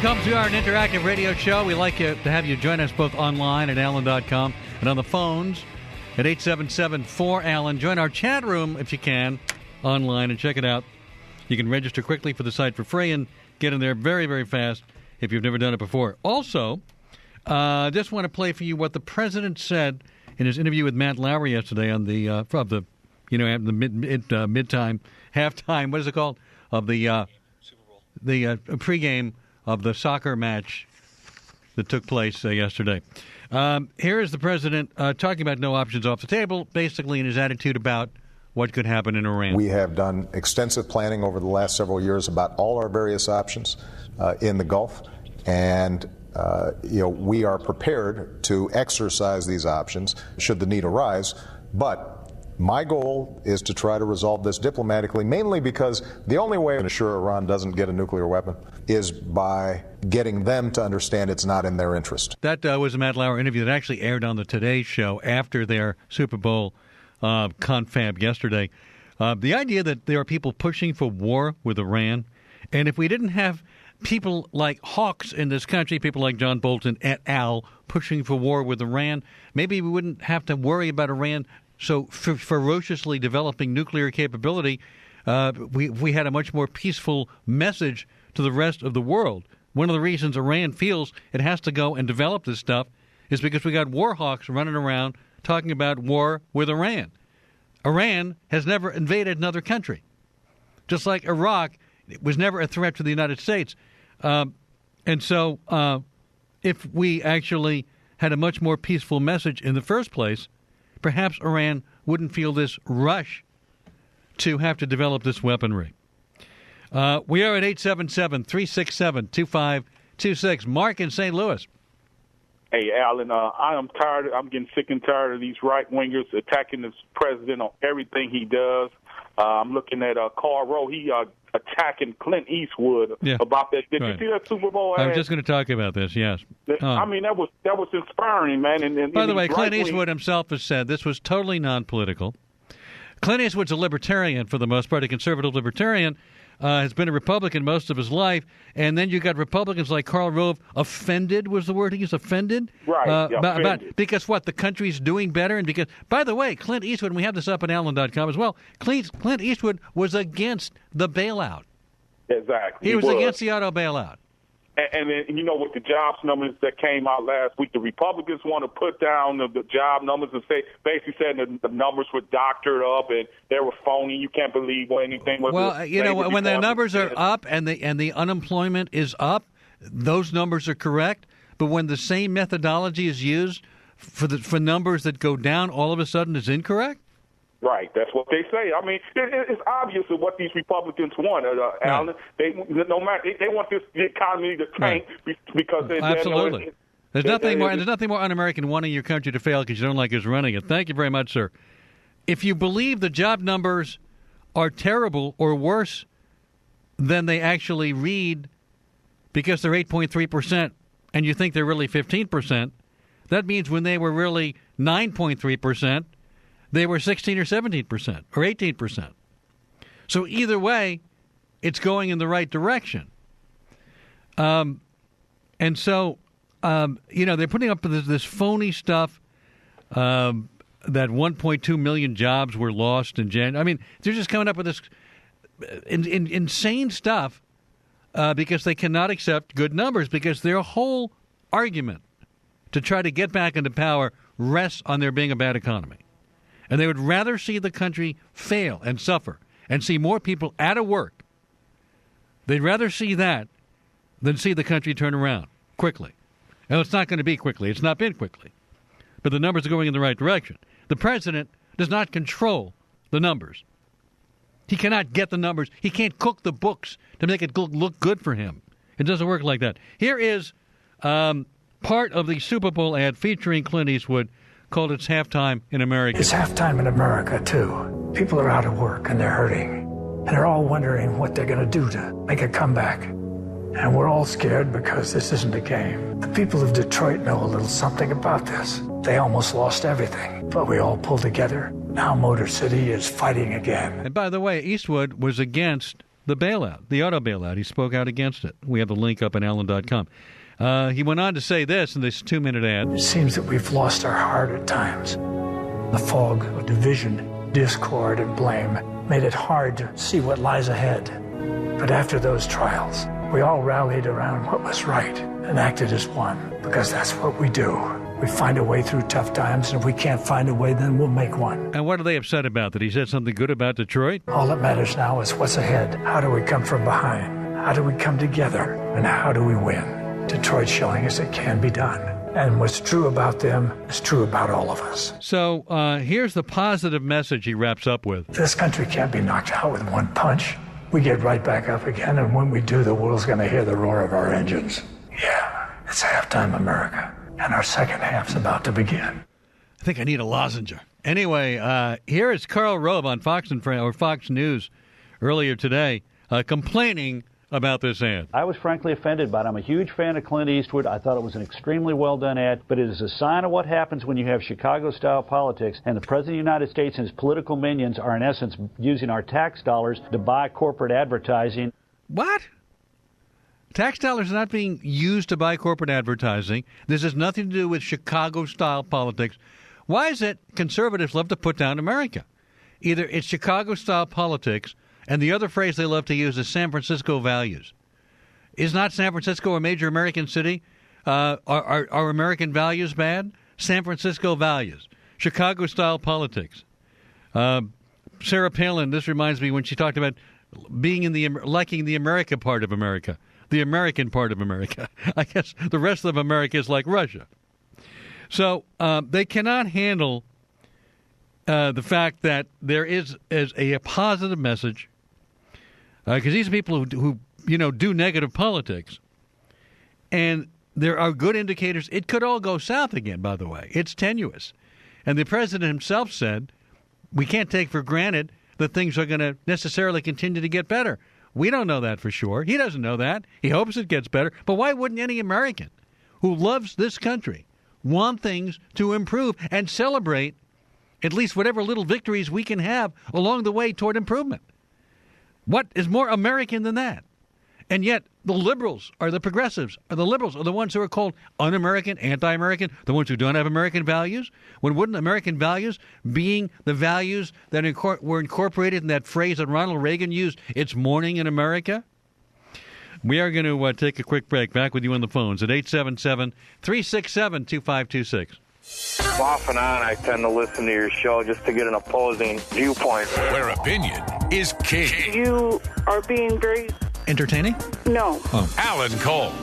Colmes. We are an interactive radio show. We like to have you join us both online at Allen.com and on the phones at 877-4ALLEN. Join our chat room if you can online and check it out. You can register quickly for the site for free and get in there very, very fast if you've never done it before. Also, just want to play for you what the president said in his interview with Matt Lauer yesterday on the midtime, halftime. What is it called? Of the Super Bowl, the pregame of the soccer match that took place yesterday. Here is the president talking about no options off the table, basically in his attitude about what could happen in Iran. We have done extensive planning over the last several years about all our various options in the Gulf, and we are prepared to exercise these options should the need arise. But my goal is to try to resolve this diplomatically, mainly because the only way to ensure Iran doesn't get a nuclear weapon is by getting them to understand it's not in their interest. That was a Matt Lauer interview that actually aired on the Today Show after their Super Bowl confab yesterday. The idea that there are people pushing for war with Iran, and if we didn't have people like hawks in this country, people like John Bolton et al. Pushing for war with Iran, maybe we wouldn't have to worry about Iran so ferociously developing nuclear capability. We had a much more peaceful message to the rest of the world. One of the reasons Iran feels it has to go and develop this stuff is because we got war hawks running around talking about war with Iran. Iran has never invaded another country. Just like Iraq, it was never a threat to the United States. And so if we actually had a much more peaceful message in the first place, perhaps Iran wouldn't feel this rush to have to develop this weaponry. We are at 877-367-2526. Mark in St. Louis. Hey, Alan, I am tired. I'm getting sick and tired of these right-wingers attacking this president on everything he does. I'm looking at Carl Rowe. He attacking Clint Eastwood about that. Did you see that Super Bowl ad? I was just going to talk about this, yes. I mean, that was inspiring, man. And by the way, Clint Eastwood himself has said this was totally non-political. Clint Eastwood's a libertarian for the most part, a conservative libertarian. Has been a Republican most of his life, and then you got Republicans like Karl Rove offended was the word he used, offended? Right, offended. Because what, the country's doing better? And because, by the way, Clint Eastwood, and we have this up at Allen.com as well, Clint Eastwood was against the bailout. Exactly. He was against the auto bailout. And then, with the jobs numbers that came out last week, the Republicans want to put down the job numbers and basically said the numbers were doctored up and they were phony. You can't believe anything. Well, when the numbers are up and the unemployment is up, those numbers are correct. But when the same methodology is used for numbers that go down, all of a sudden it's incorrect. Right, that's what they say. I mean, it's obvious what these Republicans want, Alan. They want the economy to tank because absolutely. There's nothing more un-American wanting your country to fail because you don't like who's running it. Thank you very much, sir. If you believe the job numbers are terrible or worse than they actually read because they're 8.3% and you think they're really 15%, that means when they were really 9.3%. They were 16 or 17% or 18%. So either way, it's going in the right direction. And so, they're putting up this phony stuff that 1.2 million jobs were lost in January. I mean, they're just coming up with this insane stuff because they cannot accept good numbers because their whole argument to try to get back into power rests on there being a bad economy. And they would rather see the country fail and suffer and see more people out of work. They'd rather see that than see the country turn around quickly. Now, it's not going to be quickly. It's not been quickly. But the numbers are going in the right direction. The president does not control the numbers. He cannot get the numbers. He can't cook the books to make it look good for him. It doesn't work like that. Here is part of the Super Bowl ad featuring Clint Eastwood called It's Halftime in America. It's halftime in America, too. People are out of work and they're hurting. And they're all wondering what they're going to do to make a comeback. And we're all scared because this isn't a game. The people of Detroit know a little something about this. They almost lost everything, but we all pulled together. Now Motor City is fighting again. And by the way, Eastwood was against the bailout, the auto bailout. He spoke out against it. We have the link up at Allen.com. He went on to say this in this 2-minute ad. It seems that we've lost our heart at times. The fog of division, discord, and blame made it hard to see what lies ahead. But after those trials, we all rallied around what was right and acted as one, because that's what we do. We find a way through tough times, and if we can't find a way, then we'll make one. And what are they upset about? That he said something good about Detroit? All that matters now is what's ahead. How do we come from behind? How do we come together? And how do we win? Detroit's showing us it can be done. And what's true about them is true about all of us. So here's the positive message he wraps up with. This country can't be knocked out with one punch. We get right back up again, and when we do, the world's going to hear the roar of our engines. Yeah, it's halftime, America, and our second half's about to begin. I think I need a lozenge. Anyway, here is Karl Rove on Fox News earlier today complaining about this ad. I was frankly offended by it. I'm a huge fan of Clint Eastwood. I thought it was an extremely well-done ad, but it is a sign of what happens when you have Chicago-style politics, and the President of the United States and his political minions are, in essence, using our tax dollars to buy corporate advertising. What? Tax dollars are not being used to buy corporate advertising. This has nothing to do with Chicago-style politics. Why is it conservatives love to put down America? Either it's Chicago-style politics, and the other phrase they love to use is San Francisco values. Is not San Francisco a major American city? Are American values bad? San Francisco values. Chicago-style politics. Sarah Palin, this reminds me when she talked about being in liking the America part of America, the American part of America. I guess the rest of America is like Russia. So they cannot handle the fact that there is a positive message, because these are people who do negative politics, and there are good indicators. It could all go south again, by the way. It's tenuous. And the president himself said, we can't take for granted that things are going to necessarily continue to get better. We don't know that for sure. He doesn't know that. He hopes it gets better. But why wouldn't any American who loves this country want things to improve and celebrate at least whatever little victories we can have along the way toward improvement? What is more American than that? And yet the liberals or the progressives or the liberals are the ones who are called un-American, anti-American, the ones who don't have American values. When wouldn't American values being the values that were incorporated in that phrase that Ronald Reagan used, it's morning in America? We are going to take a quick break. Back with you on the phones at 877-367-2526. Off and on, I tend to listen to your show just to get an opposing viewpoint. Where opinion is king. You are being very entertaining? No. Alan Colmes.